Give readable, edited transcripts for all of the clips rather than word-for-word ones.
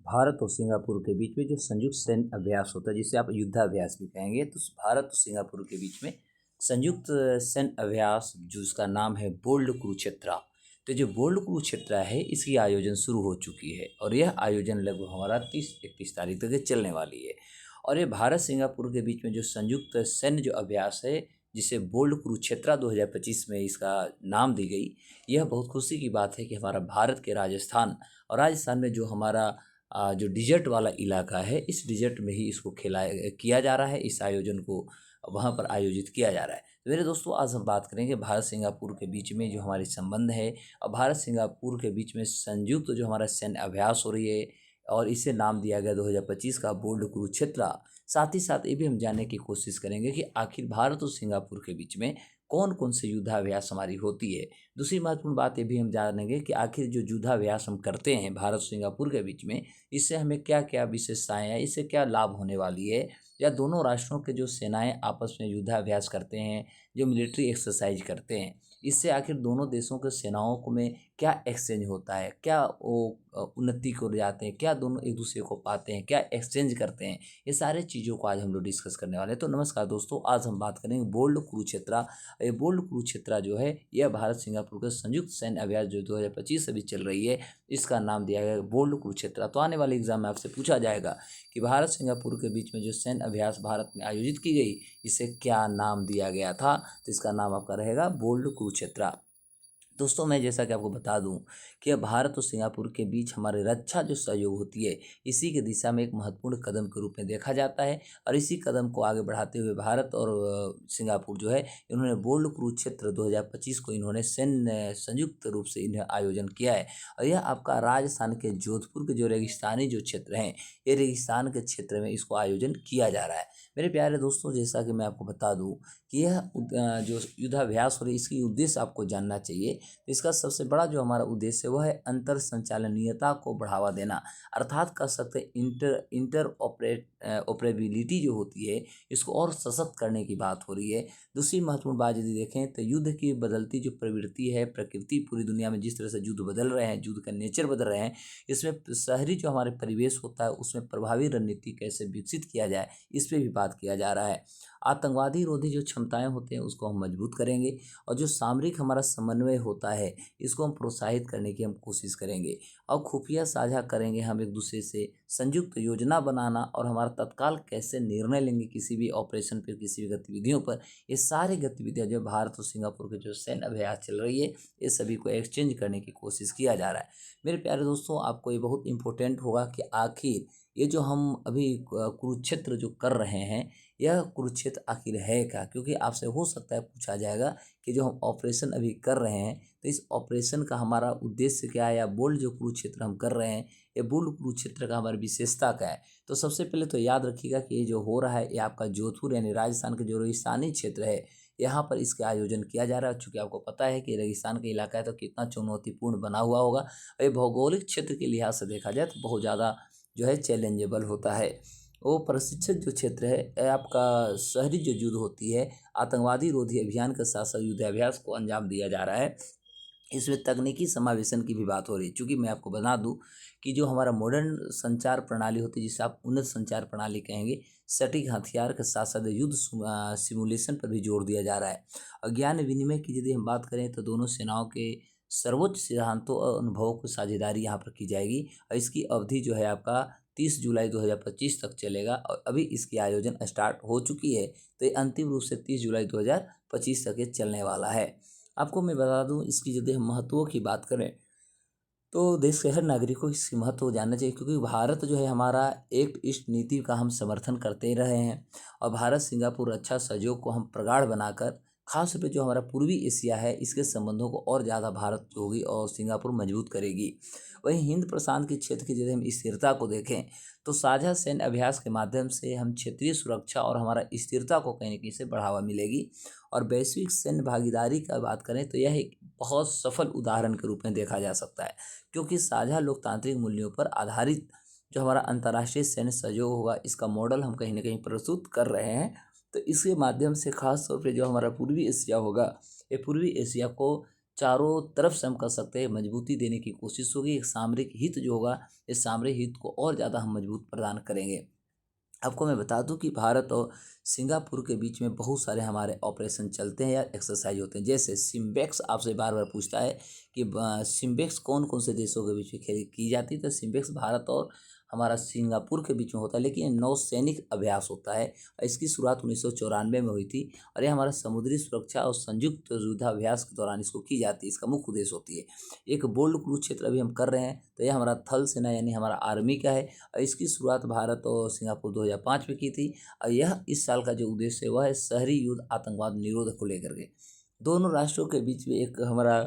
भारत और सिंगापुर के बीच में जो संयुक्त सैन्य अभ्यास होता है, जिसे आप युद्धाभ्यास भी कहेंगे, तो भारत और सिंगापुर के बीच में संयुक्त सैन्य अभ्यास जिसका नाम है बोल्ड कुरुक्षेत्रा। तो जो बोल्ड कुरुक्षेत्रा है, इसकी आयोजन शुरू हो चुकी है और यह आयोजन लगभग हमारा 30-31 तारीख तक चलने वाली है। और ये भारत सिंगापुर के बीच में जो संयुक्त सैन्य जो अभ्यास है, जिसे बोल्ड कुरुक्षेत्रा 2025 में इसका नाम दी गई, यह बहुत खुशी की बात है कि हमारा भारत के राजस्थान में जो हमारा जो डिजर्ट वाला इलाका है, इस डिजर्ट में ही इसको किया जा रहा है। इस आयोजन को वहाँ पर आयोजित किया जा रहा है। तो मेरे दोस्तों, आज हम बात करेंगे भारत सिंगापुर के बीच में जो हमारे संबंध है और भारत सिंगापुर के बीच में संयुक्त जो हमारा सैन्य अभ्यास हो रही है, और इसे नाम दिया गया 2025 का बोल्ड कुरुक्षेत्रा। साथ ही साथ ये भी हम जानने की कोशिश करेंगे कि आखिर भारत और सिंगापुर के बीच में कौन कौन से युद्धाभ्यास हमारी होती है। दूसरी महत्वपूर्ण बात ये भी हम जानेंगे कि आखिर जो युद्धाभ्यास हम करते हैं भारत और सिंगापुर के बीच में, इससे हमें क्या क्या विशेषताएं हैं, इससे क्या लाभ होने वाली है, या दोनों राष्ट्रों के जो सेनाएं आपस में युद्धाभ्यास करते हैं, जो मिलिट्री एक्सरसाइज करते हैं, इससे आखिर दोनों देशों के सेनाओं को में क्या एक्सचेंज होता है, क्या वो उन्नति को ले जाते हैं, क्या दोनों एक दूसरे को पाते हैं, क्या एक्सचेंज करते हैं, ये सारे चीज़ों को आज हम लोग डिस्कस करने वाले हैं। तो नमस्कार दोस्तों, आज हम बात करेंगे बोल्ड कुरुक्षेत्रा। ये बोल्ड कुरुक्षेत्रा जो है, यह भारत सिंगापुर के संयुक्त सैन्य अभ्यास जो 2025 अभी चल रही है, इसका नाम दिया गया बोल्ड कुरुक्षेत्रा। तो आने वाले एग्जाम में आपसे पूछा जाएगा कि भारत सिंगापुर के बीच में जो सैन्य अभ्यास भारत में आयोजित की गई, इसे क्या नाम दिया गया था, तो इसका नाम आपका रहेगा बोल्ड कुरुक्षेत्रा। दोस्तों, मैं जैसा कि आपको बता दूं कि अब भारत और सिंगापुर के बीच हमारे रक्षा जो सहयोग होती है, इसी की दिशा में एक महत्वपूर्ण कदम के रूप में देखा जाता है। और इसी कदम को आगे बढ़ाते हुए भारत और सिंगापुर जो है, इन्होंने बोल्ड कुरुक्षेत्र 2025 को इन्होंने सैन्य संयुक्त रूप से इन्हें आयोजन किया है। और यह आपका राजस्थान के जोधपुर के जो रेगिस्तानी जो क्षेत्र हैं, ये रेगिस्तान के क्षेत्र में इसको आयोजन किया जा रहा है। मेरे प्यारे दोस्तों, जैसा कि मैं आपको बता दूं कि यह जो युद्धाभ्यास हो रही है, इसकी उद्देश्य आपको जानना चाहिए। इसका सबसे बड़ा जो हमारा उद्देश्य है, वह है अंतर संचालनीयता को बढ़ावा देना, अर्थात कह सकते हैं इंटर ऑपरेबिलिटी जो होती है, इसको और सशक्त करने की बात हो रही है। दूसरी महत्वपूर्ण बात यदि देखें तो युद्ध की बदलती जो प्रवृत्ति है, प्रकृति पूरी दुनिया में जिस तरह से युद्ध बदल रहे हैं, युद्ध का नेचर बदल रहे हैं, इसमें शहरी जो हमारे परिवेश होता है, उसमें प्रभावी रणनीति कैसे विकसित किया जाए, इस पर भी बात किया जा रहा है। आतंकवादी रोधी जो क्षमताएं होते हैं, उसको हम मजबूत करेंगे, और जो सामरिक हमारा समन्वय होता है, इसको हम प्रोत्साहित करने की हम कोशिश करेंगे, और खुफिया साझा करेंगे हम एक दूसरे से, संयुक्त योजना बनाना, और हमारा तत्काल कैसे निर्णय लेंगे किसी भी ऑपरेशन पर, किसी भी गतिविधियों पर। ये सारी गतिविधियां जो भारत और सिंगापुर के जो सैन्य अभ्यास चल रही है, ये सभी को एक्सचेंज करने की कोशिश किया जा रहा है। मेरे प्यारे दोस्तों, आपको ये बहुत इंपॉर्टेंट होगा कि आखिर ये जो हम अभी कुरुक्षेत्र जो कर रहे हैं, यह कुरुक्षेत्र आखिर है क्या। क्योंकि आपसे हो सकता है पूछा जाएगा कि जो हम ऑपरेशन अभी कर रहे हैं, तो इस ऑपरेशन का हमारा उद्देश्य क्या है, या बोल्ड जो कुरुक्षेत्र हम कर रहे हैं, ये बोल्ड कुरुक्षेत्र का हमारी विशेषता क्या है। तो सबसे पहले तो याद रखिएगा कि ये जो हो रहा है, ये आपका जोधपुर यानी राजस्थान के जो रेगिस्तानी क्षेत्र है, यहाँ पर इसका आयोजन किया जा रहा है। चूँकि आपको पता है कि रेगिस्तान का इलाका है, तो कितना चुनौतीपूर्ण बना हुआ होगा। ये भौगोलिक क्षेत्र के लिहाज से देखा जाए तो बहुत ज़्यादा जो है चैलेंजेबल होता है। वो प्रशिक्षित जो क्षेत्र है, आपका शहरी जो युद्ध होती है, आतंकवादी रोधी अभियान के साथ साथ युद्धाभ्यास को अंजाम दिया जा रहा है। इसमें तकनीकी समावेशन की भी बात हो रही है। चूँकि मैं आपको बता दूं कि जो हमारा मॉडर्न संचार प्रणाली होती है, जिसे आप उन्नत संचार प्रणाली कहेंगे, सटीक हथियार के साथ साथ युद्ध सिमुलेशन पर भी जोर दिया जा रहा है। और ज्ञान विनिमय की यदि हम बात करें, तो दोनों सेनाओं के सर्वोच्च सिद्धांतों और अनुभवों की साझेदारी यहाँ पर की जाएगी। और इसकी अवधि जो है आपका 30 जुलाई 2025 तक चलेगा, और अभी इसकी आयोजन स्टार्ट हो चुकी है। तो ये अंतिम रूप से 30 जुलाई 2025 तक ये चलने वाला है। आपको मैं बता दूं, इसकी यदि हम महत्वों की बात करें, तो देश के हर नागरिक को इसकी महत्व जानना चाहिए। क्योंकि भारत जो है हमारा एक्ट ईस्ट नीति का हम समर्थन करते ही रहे हैं, और भारत सिंगापुर रक्षा सहयोग को हम प्रगाढ़ बनाकर, खास रूप से जो हमारा पूर्वी एशिया है, इसके संबंधों को और ज़्यादा भारत होगी और सिंगापुर मजबूत करेगी। वहीं हिंद प्रशांत के क्षेत्र की यदि हम स्थिरता को देखें, तो साझा सैन्य अभ्यास के माध्यम से हम क्षेत्रीय सुरक्षा और हमारा स्थिरता को कहीं न कहीं से बढ़ावा मिलेगी। और वैश्विक सैन्य भागीदारी का बात करें, तो यह एक बहुत सफल उदाहरण के रूप में देखा जा सकता है। क्योंकि साझा लोकतांत्रिक मूल्यों पर आधारित जो हमारा अंतर्राष्ट्रीय सैन्य सहयोग होगा, इसका मॉडल हम कहीं ना कहीं प्रस्तुत कर रहे हैं। तो इसके माध्यम से खास तौर पे जो हमारा पूर्वी एशिया होगा, ये पूर्वी एशिया को चारों तरफ से हम कर सकते हैं मजबूती देने की कोशिश होगी। एक सामरिक हित जो होगा, इस सामरिक हित को और ज़्यादा हम मजबूत प्रदान करेंगे। आपको मैं बता दूं कि भारत और सिंगापुर के बीच में बहुत सारे हमारे ऑपरेशन चलते हैं या एक्सरसाइज होते हैं। जैसे सिम्बेक्स आपसे बार बार पूछता है कि सिम्बेक्स कौन कौन से देशों के बीच में खेल की जाती है, तो सिम्बेक्स भारत और हमारा सिंगापुर के बीच में होता है, लेकिन ये नौसैनिक अभ्यास होता है। इसकी शुरुआत 1994 में हुई थी और ये हमारा समुद्री सुरक्षा और संयुक्त युद्धाभ्यास के दौरान इसको की जाती है। इसका मुख्य उद्देश्य होती है एक बोल्ड कुरुक्षेत्र अभी हम कर रहे हैं, तो ये हमारा थल सेना यानी हमारा आर्मी का है। और इसकी शुरुआत भारत और सिंगापुर 2005 में की थी। और यह इस साल का जो उद्देश्य है वह है शहरी युद्ध आतंकवाद निरोध को लेकर के। दोनों राष्ट्रों के बीच में एक हमारा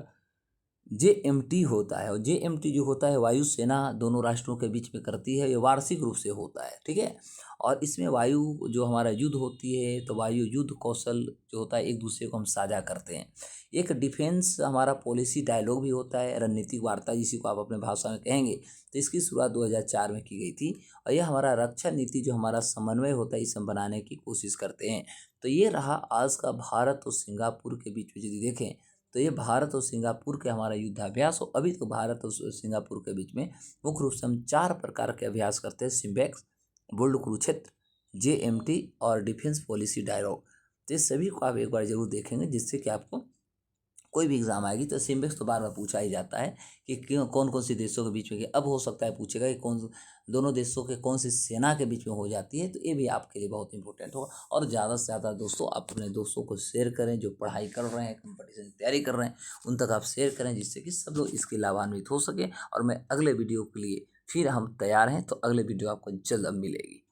JMT होता है, और JMT जो होता है वायुसेना दोनों राष्ट्रों के बीच में करती है। ये वार्षिक रूप से होता है, ठीक है। और इसमें वायु जो हमारा युद्ध होती है, तो वायु युद्ध कौशल जो होता है एक दूसरे को हम साझा करते हैं। एक डिफेंस हमारा पॉलिसी डायलॉग भी होता है, रणनीतिक वार्ता जिसी को आप अपने भाषा में कहेंगे। तो इसकी शुरुआत 2004 में की गई थी। और यह हमारा रक्षा नीति जो हमारा समन्वय होता है इसे हम बनाने की कोशिश करते हैं। तो ये रहा आज का भारत और सिंगापुर के बीच में यदि देखें, तो ये भारत और सिंगापुर के हमारा युद्धाभ्यास हो। अभी तो भारत और सिंगापुर के बीच में मुख्य रूप से हम 4 प्रकार के अभ्यास करते हैं: सिम्बेक्स, बोल्ड कुरुक्षेत्र, JMT और डिफेंस पॉलिसी डायलॉग। तो ये सभी को आप एक बार जरूर देखेंगे, जिससे कि आपको कोई भी एग्जाम आएगी तो सिम्बेक्स तो बार बार पूछा ही जाता है कि क्यों कौन कौन सी देशों के बीच में, अब हो सकता है पूछेगा कि कौन दोनों देशों के कौन सी सेना के बीच में हो जाती है। तो ये भी आपके लिए बहुत इंपॉर्टेंट होगा। और ज़्यादा से ज़्यादा दोस्तों आप अपने दोस्तों को शेयर करें जो पढ़ाई कर रहे हैं, कंपटीशन की तैयारी कर रहे हैं, उन तक आप शेयर करें, जिससे कि सब लोग इसके लाभान्वित हो सके। और मैं अगले वीडियो के लिए फिर हम तैयार हैं, तो अगले वीडियो आपको जल्द अब मिलेगी।